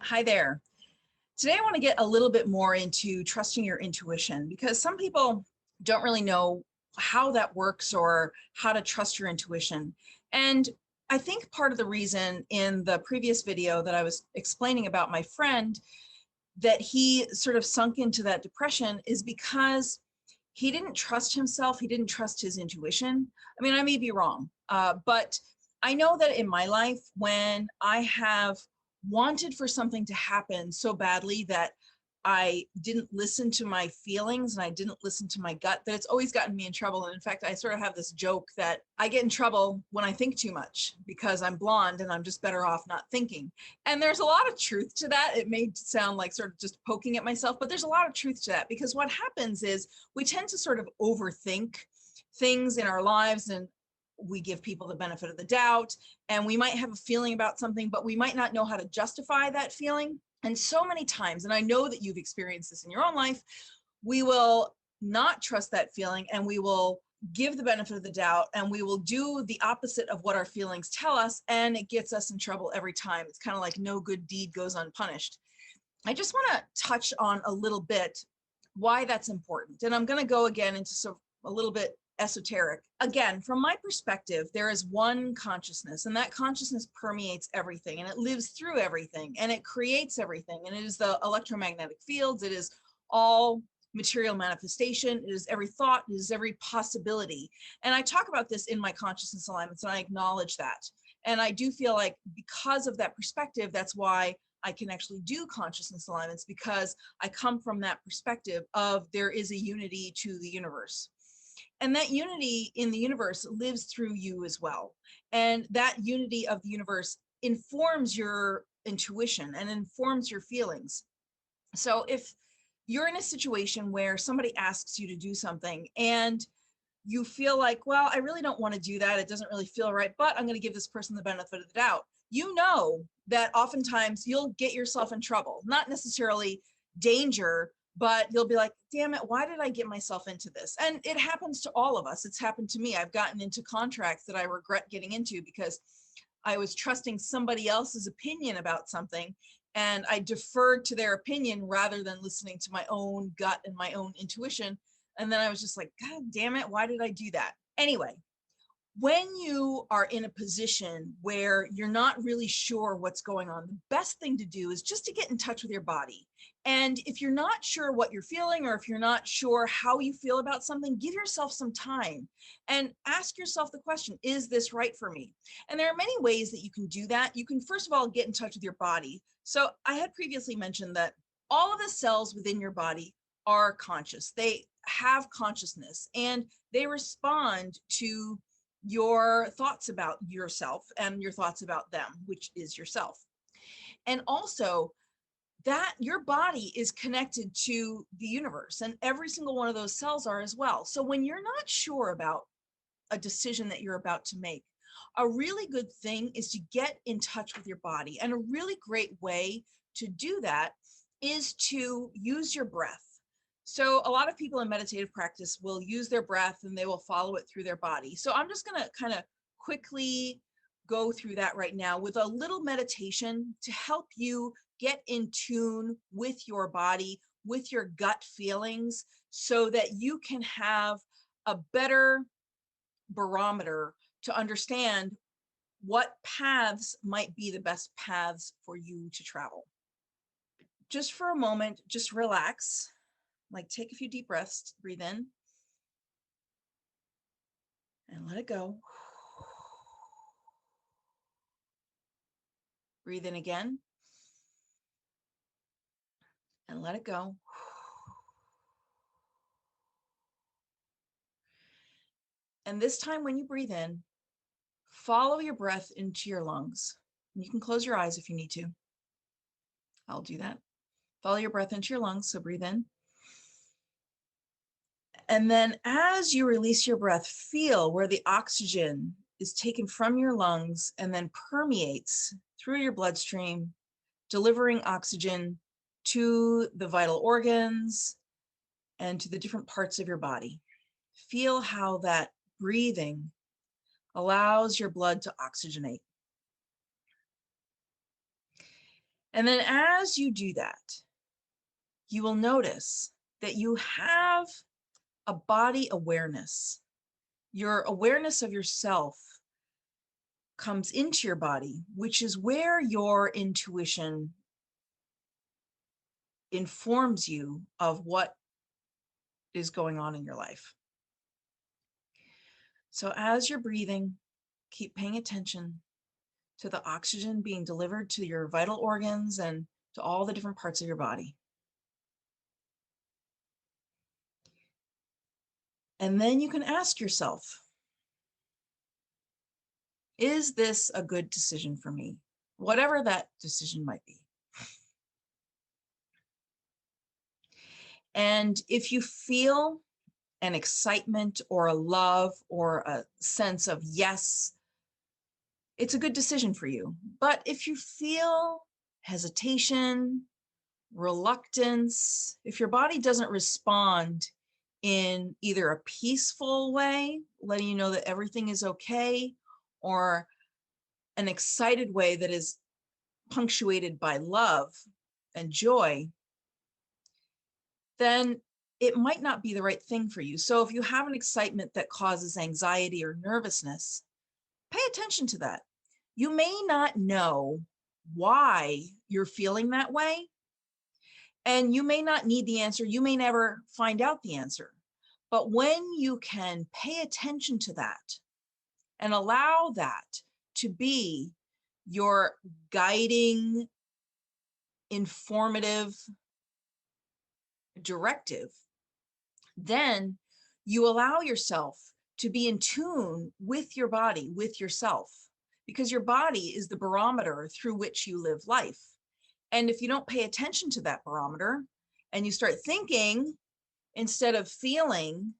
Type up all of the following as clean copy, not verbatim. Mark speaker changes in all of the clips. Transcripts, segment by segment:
Speaker 1: Hi there. Today I want to get a little bit more into trusting your intuition because some people don't really know how that works or how to trust your intuition. And I think part of the reason in the previous video that I was explaining about my friend that he sort of sunk into that depression is because he didn't trust himself. He didn't trust his intuition. I mean, I may be wrong, but I know that in my life, when I have wanted for something to happen so badly that I didn't listen to my feelings and I didn't listen to my gut, that it's always gotten me in trouble. And in fact, I sort of have this joke that I get in trouble when I think too much because I'm blonde and I'm just better off not thinking. And there's a lot of truth to that. It may sound like sort of just poking at myself, but there's a lot of truth to that because what happens is we tend to sort of overthink things in our lives, and we give people the benefit of the doubt, and we might have a feeling about something, but we might not know how to justify that feeling. And so many times, and I know that you've experienced this in your own life, we will not trust that feeling and we will give the benefit of the doubt and we will do the opposite of what our feelings tell us, and it gets us in trouble every time. It's kind of like no good deed goes unpunished. I just want to touch on a little bit why that's important. And I'm going to go again into sort of a little bit esoteric. Again, from my perspective, there is one consciousness, and that consciousness permeates everything and it lives through everything and it creates everything. And it is the electromagnetic fields, it is all material manifestation, it is every thought, it is every possibility. And I talk about this in my consciousness alignments and I acknowledge that. And I do feel like because of that perspective, that's why I can actually do consciousness alignments, because I come from that perspective of there is a unity to the universe. And that unity in the universe lives through you as well. And that unity of the universe informs your intuition and informs your feelings. So if you're in a situation where somebody asks you to do something and you feel like, well, I really don't want to do that, it doesn't really feel right, but I'm going to give this person the benefit of the doubt, you know that oftentimes you'll get yourself in trouble, not necessarily danger, but you'll be like, damn it, why did I get myself into this? And it happens to all of us. It's happened to me. I've gotten into contracts that I regret getting into because I was trusting somebody else's opinion about something, and I deferred to their opinion rather than listening to my own gut and my own intuition. And then I was just like, God damn it, why did I do that? Anyway, when you are in a position where you're not really sure what's going on, the best thing to do is just to get in touch with your body. And if you're not sure what you're feeling, or if you're not sure how you feel about something, give yourself some time and ask yourself the question, is this right for me? And there are many ways that you can do that. You can, first of all, get in touch with your body. So I had previously mentioned that all of the cells within your body are conscious. They have consciousness and they respond to your thoughts about yourself and your thoughts about them, which is yourself. And also that your body is connected to the universe, and every single one of those cells are as well. So when you're not sure about a decision that you're about to make, a really good thing is to get in touch with your body. And a really great way to do that is to use your breath. So a lot of people in meditative practice will use their breath and they will follow it through their body. So I'm just going to kind of quickly go through that right now with a little meditation to help you get in tune with your body, with your gut feelings, so that you can have a better barometer to understand what paths might be the best paths for you to travel. Just for a moment, just relax. Like, take a few deep breaths, breathe in and let it go. Breathe in again and let it go. And this time when you breathe in, follow your breath into your lungs. You can close your eyes if you need to. I'll do that. Follow your breath into your lungs, so breathe in. And then as you release your breath, feel where the oxygen is taken from your lungs and then permeates through your bloodstream, delivering oxygen to the vital organs and to the different parts of your body. Feel how that breathing allows your blood to oxygenate. And then as you do that, you will notice that you have a body awareness. Your awareness of yourself comes into your body, which is where your intuition informs you of what is going on in your life. So as you're breathing, keep paying attention to the oxygen being delivered to your vital organs and to all the different parts of your body. And then you can ask yourself, is this a good decision for me? Whatever that decision might be. And if you feel an excitement or a love or a sense of yes, it's a good decision for you. But if you feel hesitation, reluctance, if your body doesn't respond in either a peaceful way, letting you know that everything is okay, or an excited way that is punctuated by love and joy, then it might not be the right thing for you. So if you have an excitement that causes anxiety or nervousness, pay attention to that. You may not know why you're feeling that way, and you may not need the answer. You may never find out the answer. But when you can pay attention to that and allow that to be your guiding, informative directive, then you allow yourself to be in tune with your body, with yourself, because your body is the barometer through which you live life. And if you don't pay attention to that barometer and you start thinking instead of feeling,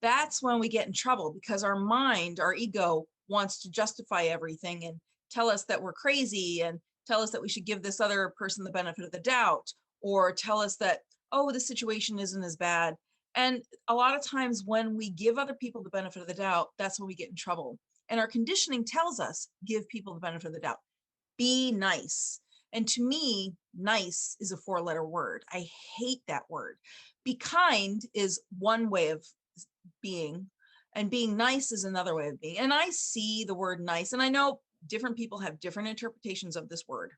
Speaker 1: that's when we get in trouble, because our mind, our ego, wants to justify everything and tell us that we're crazy and tell us that we should give this other person the benefit of the doubt, or tell us that, oh, the situation isn't as bad. And a lot of times when we give other people the benefit of the doubt, that's when we get in trouble. And our conditioning tells us, give people the benefit of the doubt. Be nice. And to me, nice is a 4-letter word. I hate that word. Be kind is one way of being, and being nice is another way of being. And I see the word nice, and I know different people have different interpretations of this word.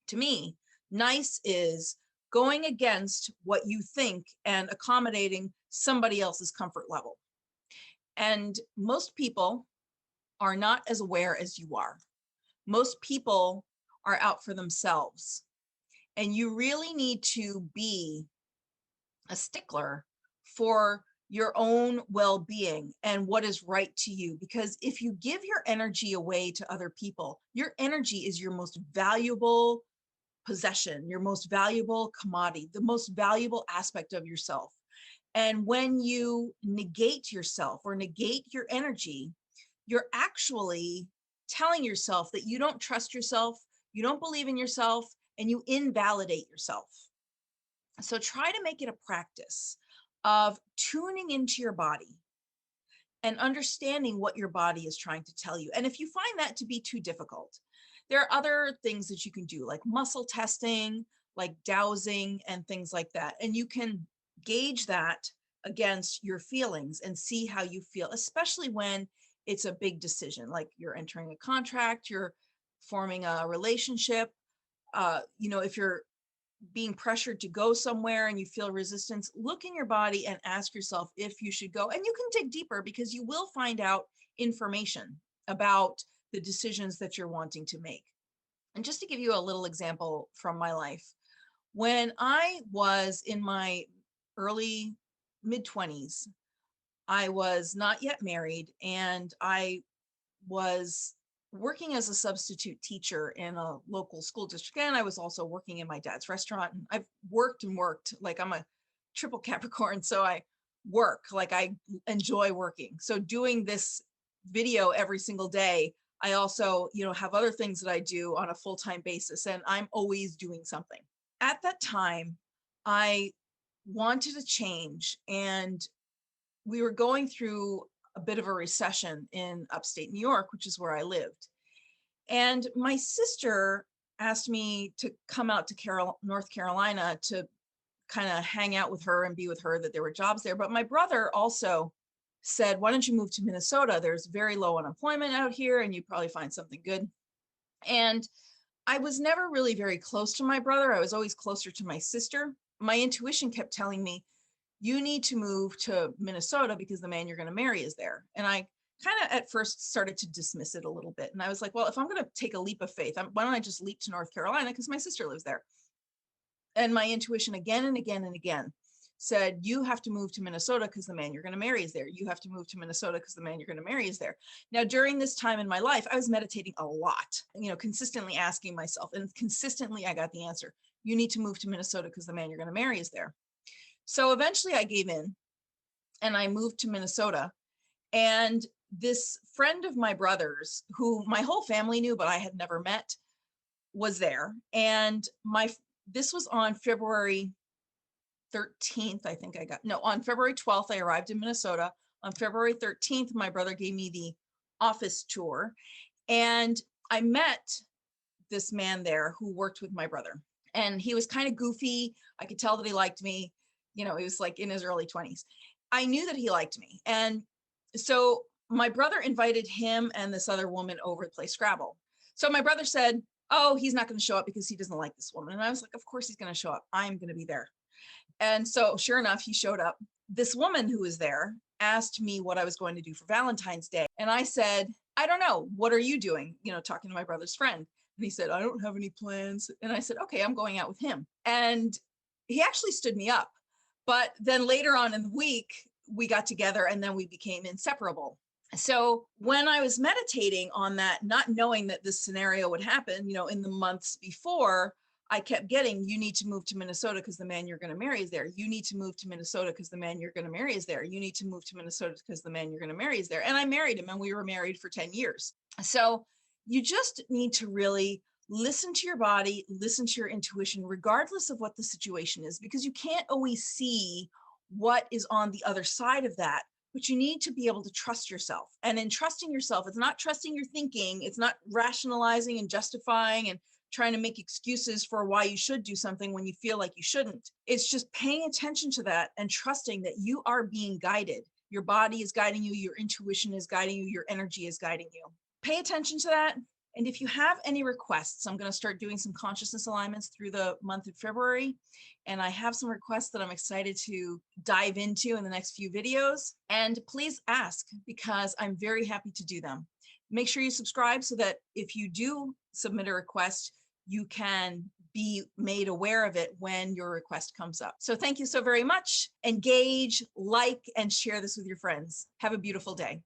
Speaker 1: To me, nice is going against what you think and accommodating somebody else's comfort level. And most people are not as aware as you are. Most people are out for themselves. And you really need to be a stickler for your own well-being and what is right to you. Because if you give your energy away to other people, your energy is your most valuable possession, your most valuable commodity, the most valuable aspect of yourself. And when you negate yourself or negate your energy, you're actually telling yourself that you don't trust yourself, you don't believe in yourself, and you invalidate yourself. So try to make it a practice of tuning into your body and understanding what your body is trying to tell you. And if you find that to be too difficult, there are other things that you can do, like muscle testing, like dowsing, and things like that. And you can gauge that against your feelings and see how you feel, especially when it's a big decision, like you're entering a contract, you're forming a relationship. If you're being pressured to go somewhere and you feel resistance, look in your body and ask yourself if you should go. And you can dig deeper, because you will find out information about the decisions that you're wanting to make. And just to give you a little example from my life, when I was in my early mid-20s, I was not yet married, and I was working as a substitute teacher in a local school district. And I was also working in my dad's restaurant. And I've worked and worked, like I'm a triple Capricorn. So I work, like I enjoy working. So doing this video every single day, I also, have other things that I do on a full-time basis, and I'm always doing something. At that time, I wanted to change, and we were going through a bit of a recession in upstate New York, which is where I lived. And my sister asked me to come out to North Carolina to kind of hang out with her and be with her, that there were jobs there. But my brother also said, why don't you move to Minnesota? There's very low unemployment out here and you probably find something good. And I was never really very close to my brother. I was always closer to my sister. My intuition kept telling me, you need to move to Minnesota because the man you're going to marry is there. And I kind of at first started to dismiss it a little bit. And I was like, well, if I'm going to take a leap of faith, why don't I just leap to North Carolina? Because my sister lives there. And my intuition again and again and again said, you have to move to Minnesota because the man you're going to marry is there. You have to move to Minnesota because the man you're going to marry is there. Now, during this time in my life, I was meditating a lot, consistently asking myself, and consistently I got the answer. You need to move to Minnesota because the man you're going to marry is there. So eventually I gave in and I moved to Minnesota. And this friend of my brother's, who my whole family knew, but I had never met, was there. And this was on February 13th, I think on February 12th, I arrived in Minnesota. On February 13th, my brother gave me the office tour and I met this man there who worked with my brother. And he was kind of goofy. I could tell that he liked me. He was like in his early 20s. I knew that he liked me. And so my brother invited him and this other woman over to play Scrabble. So my brother said, oh, he's not going to show up because he doesn't like this woman. And I was like, of course he's going to show up. I'm going to be there. And so sure enough, he showed up. This woman who was there asked me what I was going to do for Valentine's Day. And I said, I don't know. What are you doing? Talking to my brother's friend. And he said, I don't have any plans. And I said, okay, I'm going out with him. And he actually stood me up. But then later on in the week, we got together and then we became inseparable. So when I was meditating on that, not knowing that this scenario would happen, in the months before, I kept getting, you need to move to Minnesota because the man you're going to marry is there. You need to move to Minnesota because the man you're going to marry is there. You need to move to Minnesota because the man you're going to marry is there. And I married him and we were married for 10 years. So you just need to really listen to your body, listen to your intuition, regardless of what the situation is, because you can't always see what is on the other side of that. But you need to be able to trust yourself. And in trusting yourself, it's not trusting your thinking. It's not rationalizing and justifying and trying to make excuses for why you should do something when you feel like you shouldn't. It's just paying attention to that and trusting that you are being guided. Your body is guiding you. Your intuition is guiding you. Your energy is guiding you. Pay attention to that. And if you have any requests, I'm going to start doing some consciousness alignments through the month of February. And I have some requests that I'm excited to dive into in the next few videos. And please ask, because I'm very happy to do them. Make sure you subscribe so that if you do submit a request, you can be made aware of it when your request comes up. So thank you so very much. Engage, like, and share this with your friends. Have a beautiful day.